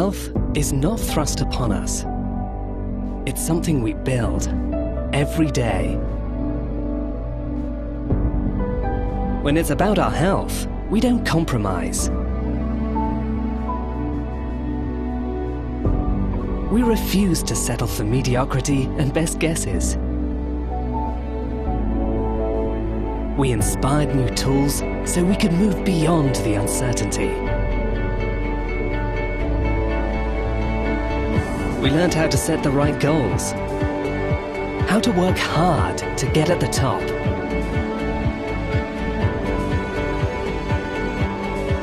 Health is not thrust upon us. It's something we build every day. When it's about our health, we don't compromise. We refuse to settle for mediocrity and best guesses. We inspired new tools so we could move beyond the uncertainty. We learned how to set the right goals, how to work hard to get at the top,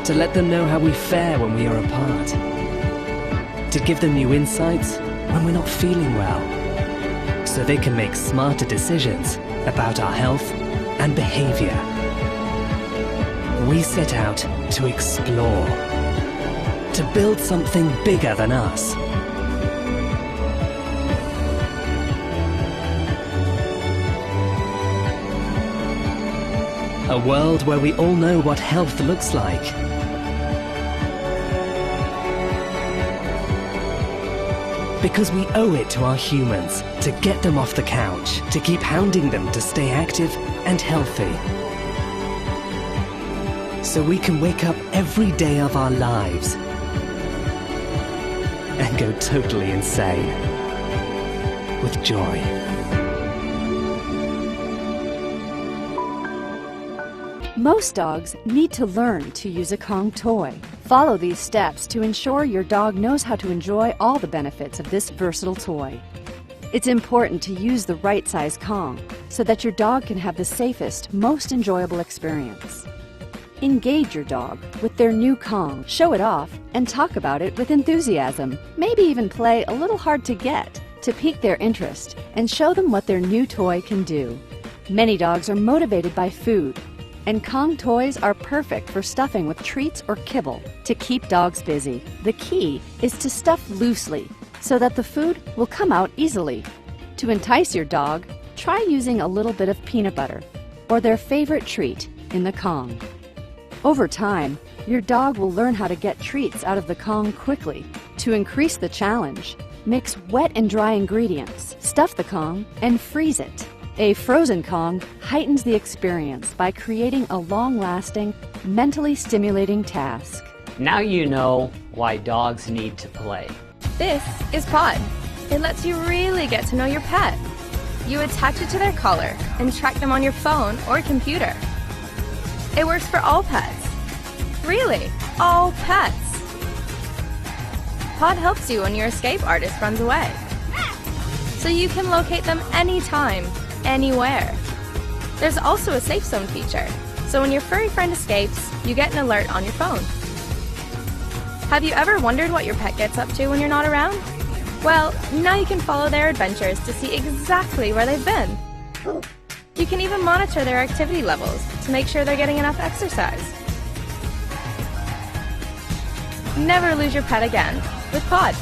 to let them know how we fare when we are apart, to give them new insights when we're not feeling well, so they can make smarter decisions about our health and behavior. We set out to explore, to build something bigger than us. A world where we all know what health looks like. Because we owe it to our humans to get them off the couch, to keep hounding them to stay active and healthy. So we can wake up every day of our lives and go totally insane with joy. Most dogs need to learn to use a Kong toy. Follow these steps to ensure your dog knows how to enjoy all the benefits of this versatile toy. It's important to use the right size Kong so that your dog can have the safest, most enjoyable experience. Engage your dog with their new Kong, show it off, and talk about it with enthusiasm. Maybe even play a little hard to get to pique their interest and show them what their new toy can do. Many dogs are motivated by food, and Kong toys are perfect for stuffing with treats or kibble to keep dogs busy. The key is to stuff loosely so that the food will come out easily. To entice your dog, try using a little bit of peanut butter or their favorite treat in the Kong. Over time, your dog will learn how to get treats out of the Kong quickly. To increase the challenge, mix wet and dry ingredients, stuff the Kong, and freeze it. A frozen Kong heightens the experience by creating a long-lasting, mentally stimulating task. Now you know why dogs need to play. This is Pod. It lets you really get to know your pet. You attach it to their collar and track them on your phone or computer. It works for all pets. Really, all pets. Pod helps you when your escape artist runs away, so you can locate them anytime, anywhere. There's also a safe zone feature, so when your furry friend escapes, you get an alert on your phone. Have you ever wondered what your pet gets up to when you're not around? Well, now you can follow their adventures to see exactly where they've been. You can even monitor their activity levels to make sure they're getting enough exercise. Never lose your pet again with Pod.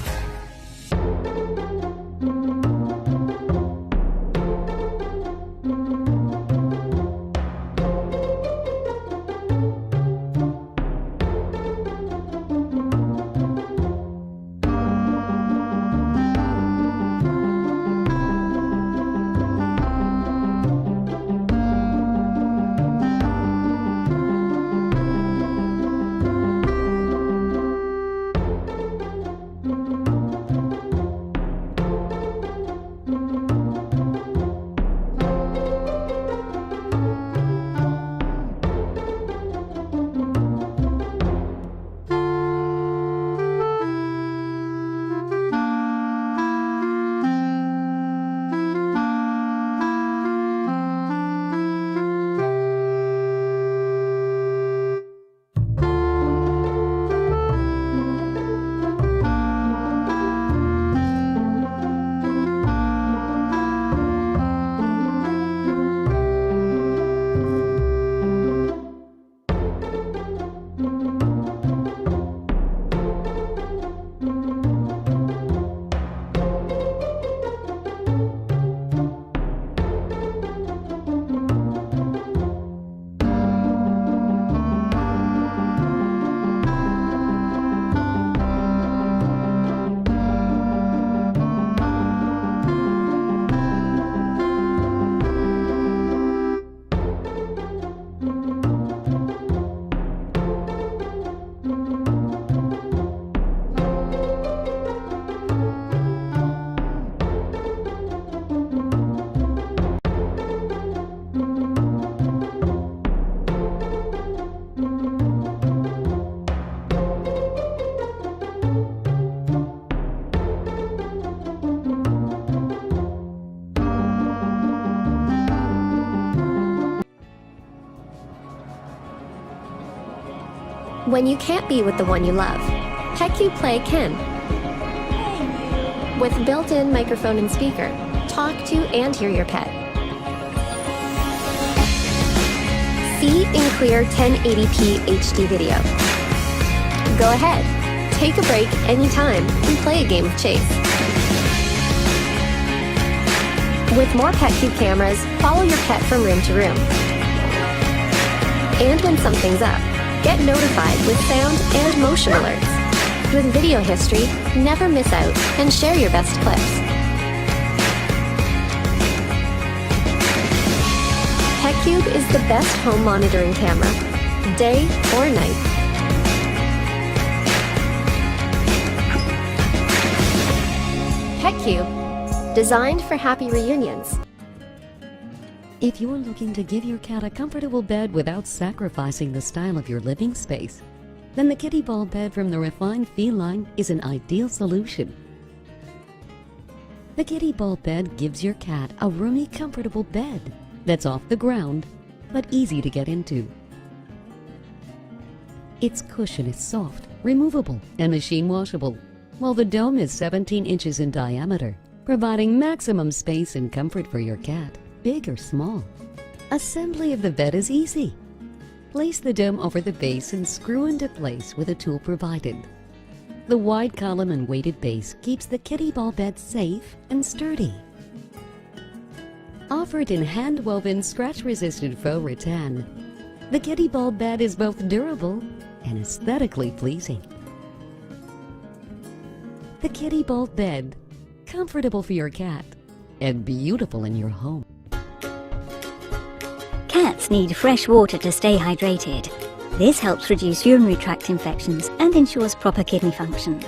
when you can't be with the one you love, PetCube Play can. With built-in microphone and speaker, talk to and hear your pet. See in clear 1080p HD video. Go ahead, take a break anytime and play a game of chase. With more PetCube cameras, follow your pet from room to room. And when something's up, get notified with sound and motion alerts. With video history, never miss out and share your best clips. PetCube is the best home monitoring camera, day or night. PetCube, designed for happy reunions. If you're looking to give your cat a comfortable bed without sacrificing the style of your living space, then the Kitty Ball bed from the Refined Feline is an ideal solution. The Kitty Ball bed gives your cat a roomy, comfortable bed that's off the ground, but easy to get into. Its cushion is soft, removable, and machine washable, while the dome is 17 inches in diameter, providing maximum space and comfort for your cat, big or small. Assembly of the bed is easy. Place the dome over the base and screw into place with a tool provided. The wide column and weighted base keeps the Kitty Ball bed safe and sturdy. Offered in hand-woven, scratch-resistant faux rattan, the Kitty Ball bed is both durable and aesthetically pleasing. The Kitty Ball bed, comfortable for your cat and beautiful in your home. Cats need fresh water to stay hydrated. This helps reduce urinary tract infections and ensures proper kidney function.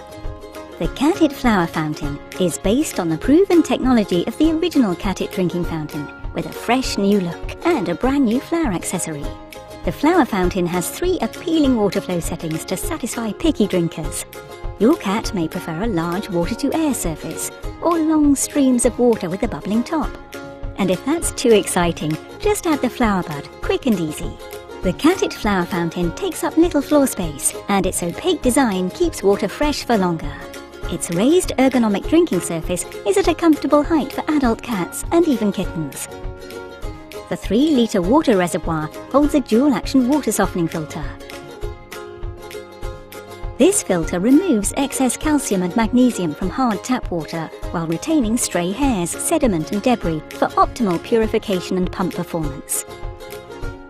The Cat-It Flower Fountain is based on the proven technology of the original Cat-It drinking fountain, with a fresh new look and a brand new flower accessory. The flower fountain has 3 appealing water flow settings to satisfy picky drinkers. Your cat may prefer a large water-to-air surface or long streams of water with a bubbling top. And if that's too exciting, just add the flower bud, quick and easy. The Cat-It Flower Fountain takes up little floor space, and its opaque design keeps water fresh for longer. Its raised ergonomic drinking surface is at a comfortable height for adult cats and even kittens. The 3-litre water reservoir holds a dual-action water softening filter. This filter removes excess calcium and magnesium from hard tap water while retaining stray hairs, sediment and debris for optimal purification and pump performance.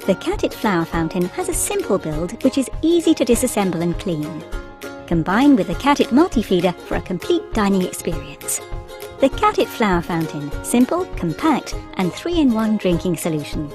The Cat-It Flower Fountain has a simple build which is easy to disassemble and clean. Combine with the Cat-It multi-feeder for a complete dining experience. The Cat-It Flower Fountain, simple, compact and 3-in-1 drinking solution.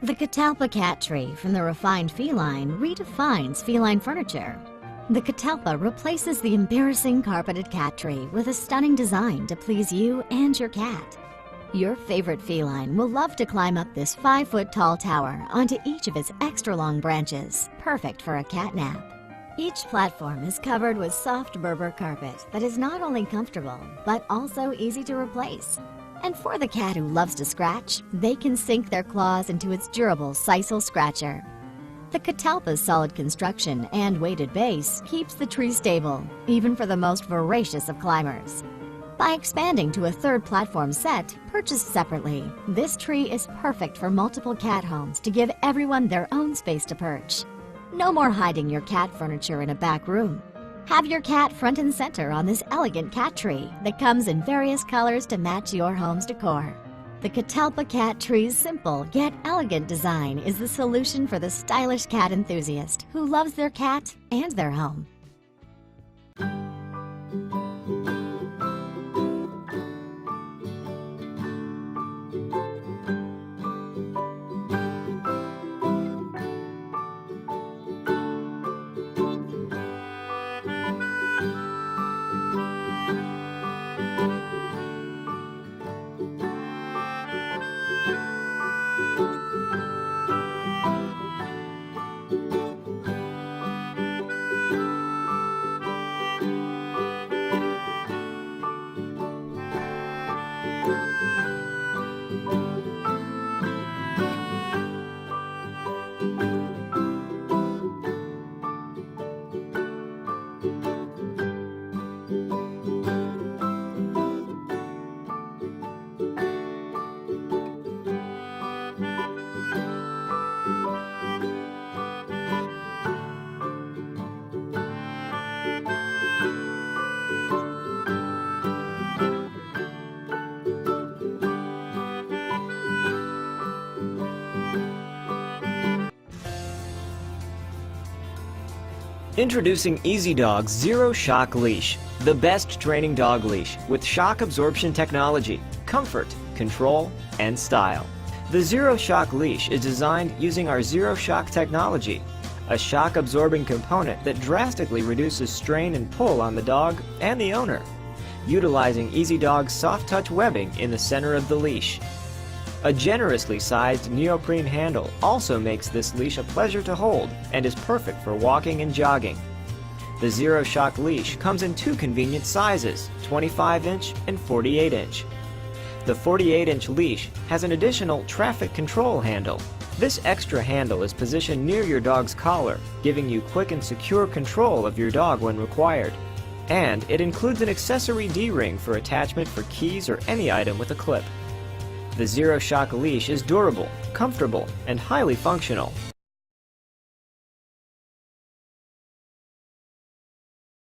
The Catalpa cat tree from the refined feline redefines feline furniture. The Catalpa replaces the embarrassing carpeted cat tree with a stunning design to please you and your cat. Your favorite feline will love to climb up this 5-foot-tall tower onto each of its extra-long branches, perfect for a cat nap. Each platform is covered with soft Berber carpet that is not only comfortable, but also easy to replace. And for the cat who loves to scratch, they can sink their claws into its durable sisal scratcher. The Catalpa's solid construction and weighted base keeps the tree stable, even for the most voracious of climbers. By expanding to a third platform set, purchased separately, this tree is perfect for multiple cat homes to give everyone their own space to perch. No more hiding your cat furniture in a back room. Have your cat front and center on this elegant cat tree that comes in various colors to match your home's decor. The Catalpa cat tree's simple yet elegant design is the solution for the stylish cat enthusiast who loves their cat and their home. Introducing EasyDog's Zero Shock Leash, the best training dog leash with shock absorption technology, comfort, control, and style. The Zero Shock Leash is designed using our Zero Shock technology, a shock-absorbing component that drastically reduces strain and pull on the dog and the owner, utilizing EasyDog's soft-touch webbing in the center of the leash. A generously sized neoprene handle also makes this leash a pleasure to hold and is perfect for walking and jogging. The Zero Shock leash comes in two convenient sizes, 25-inch and 48-inch. The 48-inch leash has an additional traffic control handle. This extra handle is positioned near your dog's collar, giving you quick and secure control of your dog when required. And it includes an accessory D-ring for attachment for keys or any item with a clip. The Zero Shock leash is durable, comfortable, and highly functional.